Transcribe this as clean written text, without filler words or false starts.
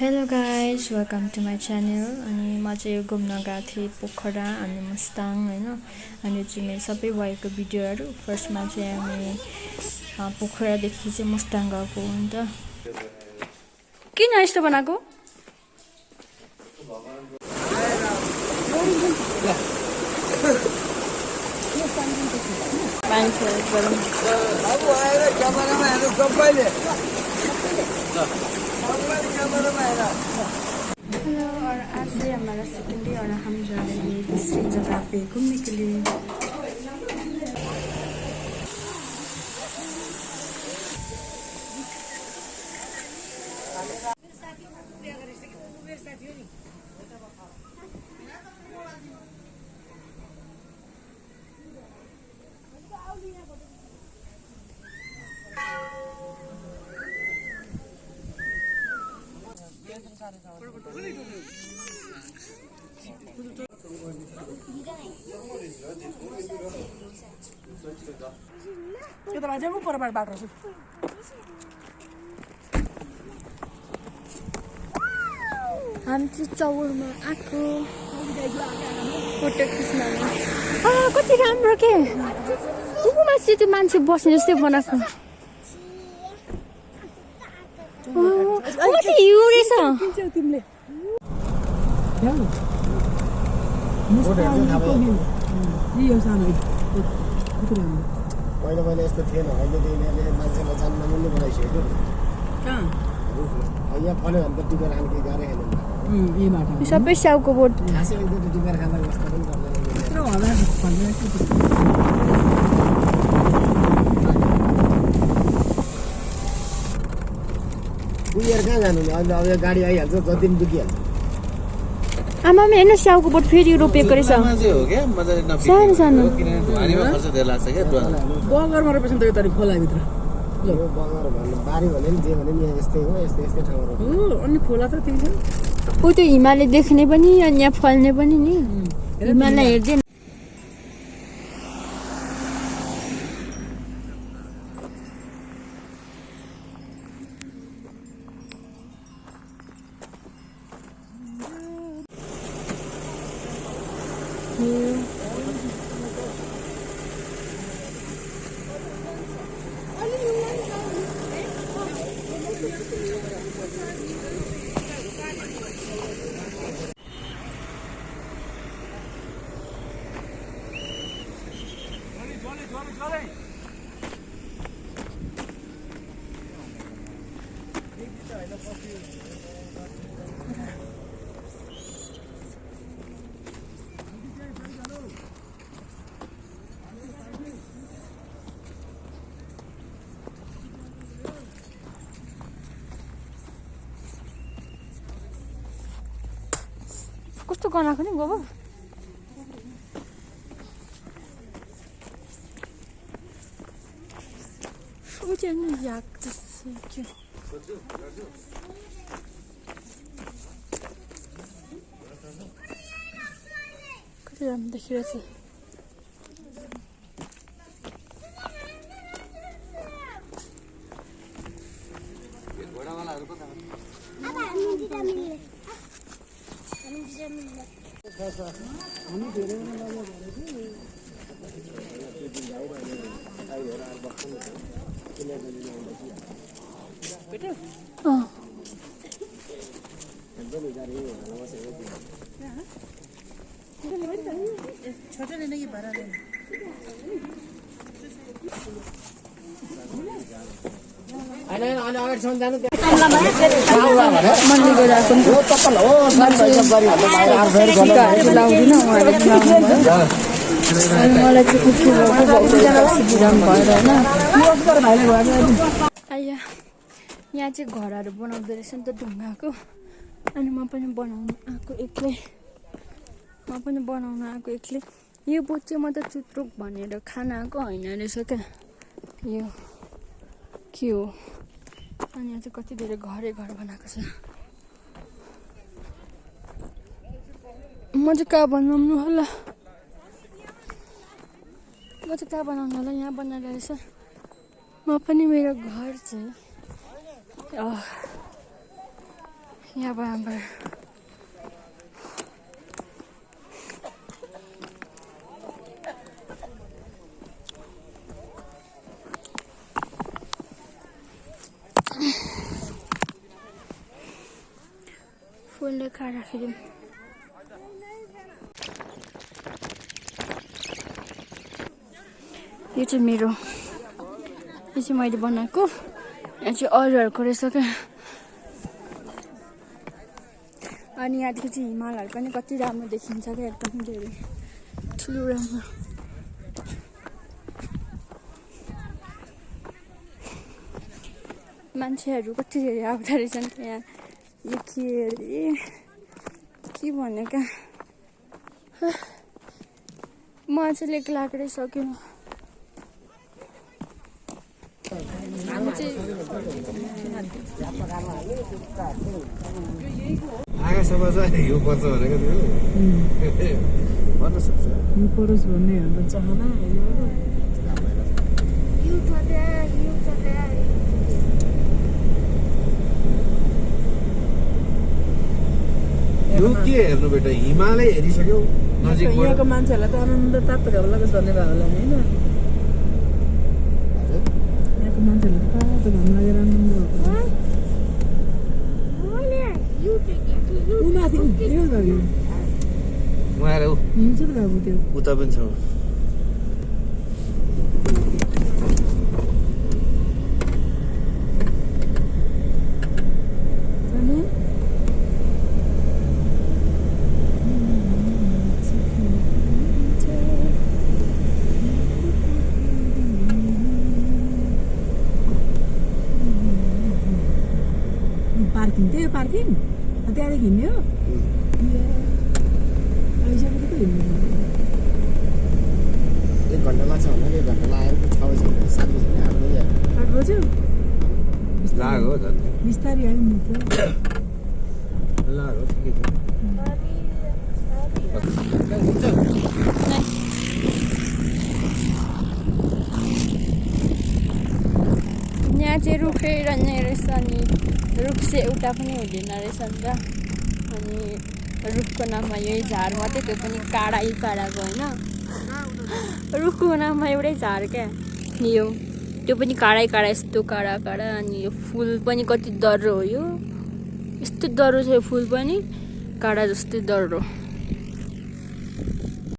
Hello guys welcome to my channel. अनि म चाहिँ घुम्न गएको थिएँ पोखरा अनि मुस्ताङ होइन। अनि चाहिँ मेरो सबै भएको भिडियोहरू फर्स्टमा चाहिँ हामी पोखरादेखि चाहिँ मुस्ताङ गएको हो नि त। किन यस्तो बनाएको? हेलो, और आज हमारा सेकेंड डे और हम जा रहे हैं दूसरी जगह पे घूमने के लिए। Kita aja mau perban bakar sih. हम चाहिँ चौरमा आएको फोटो खिच्न। कति राम्रो के कुकुमा चाहिँ त्यो मान्छे बस्ने जस्तै बनाएको। कति हिउँ रहेछ। पहिला यस्तो थिएन, अहिले त यिनीहरूले मान्छेलाई जान्न नमिल्ने बनाइसक्यो। यहाँ फल्यो भने त टिपेर खानु केही गाह्रै छैन। सबै स्याउको बोट। खासै एकदम टिपेर खाँदा व्यवस्था पनि गर्दैन। पुगेर कहाँ जानु नि? अहिले अब यो गाडी आइहाल्छ, जति पनि पुगिहाल्छ। आमामा हेर्नु स्याउको बोट फेरि रोपेको रहेछ। सानो सानो बगरमा रोपेछ नि त यो तरी खोलाभित्र। यो बगर भन्नु बारी भने नि जे भने नि यहाँ यस्तै हो, यस्तै ठाउँमा रोप्छ। हो, अनि खोला त त्यही छ। ऊ त्यो हिमालय देख्ने पनि अनि यहाँ फल्ने पनि नि। हिमालय हेर्दै कस्तो गनाएको नि गोबर। ऊ चाहिँ याक जस्तो के कति राम्रो देखिरहेछ। छोटे लेने की बड़ा लेने। मन्दिर गइरहेको नि लाउँदिनँ मलाई चाहिँ के भएर होइन। यहाँ चाहिँ घरहरू बनाउँदो रहेछ नि त ढुङ्गाको। अनि म पनि बनाउनु आएको एक्लै। यो बोट चाहिँ म त चुत्रुक भनेर खान आएको होइन रहेछ क्या। यो के हो? अनि यहाँ चाहिँ कति धेरै घर बनाएको छ। म चाहिँ कहाँ बनाउनु होला? यहाँ बनाएर रहेछ। म पनि मेरो घर चाहिँ यहाँ बराबर फुलले खाँदाखेरि यो चाहिँ मेरो यो चाहिँ मैले बनाएको यहाँ चाहिँ अरूहरूको रहेछ क्या अनि यहाँदेखि चाहिँ हिमालहरू पनि कति राम्रो देखिन्छ क्या एकदम धेरै ठुलो राम्रो मान्छेहरू कति धेरै आउँदो रहेछन् यहाँ यो के अरे के भन्ने क्या म चाहिँ लेक लागेरै सक्यो हामी चाहिँ आगासम्म चाहिँ हिउँ पर्छ भनेको थियो भन्न सक्छ हिउँ परोस् भन्ने हाम्रो चाहना यो के हेर्नु बेटा हिमालय हेरिसक्यौ नजिकबाट यहाँको मान्छेहरूलाई त आनन्द तातो घाउ लागोस् भन्ने भयो होला नि होइन यहाँको मान्छेहरूले त तातो घाम लागेर आनन्द भएको म आएर हिँड्छ त बाबु त्यो उता पनि छ पार्किङ त्यही हो पार्किङ त्यहाँदेखि हिँड्ने हो आइसकेको त हिँड्नु 1 घन्टा लाग्छ भने 1 घन्टा लागेर 6 बजी 7 बजी नै आउनु या 8 बज्यो लाग्यो झन् बिस्तारै आयो नि त लाग्यो ठिकै छ यहाँ चाहिँ रुखै रहने रहेछ अनि रुख चाहिँ एउटा पनि हुँदैन रहेछ नि त अनि रुखको नाममा यही झार मात्रै त्यो पनि काडै काडाको होइन रुखको नाममा एउटै झार क्या यो त्यो पनि काडै काडा यस्तो काडा काडा अनि यो फुल पनि कति दर्रो हो यो यस्तो दर्रो छ यो फुल पनि काडा जस्तै दर्रो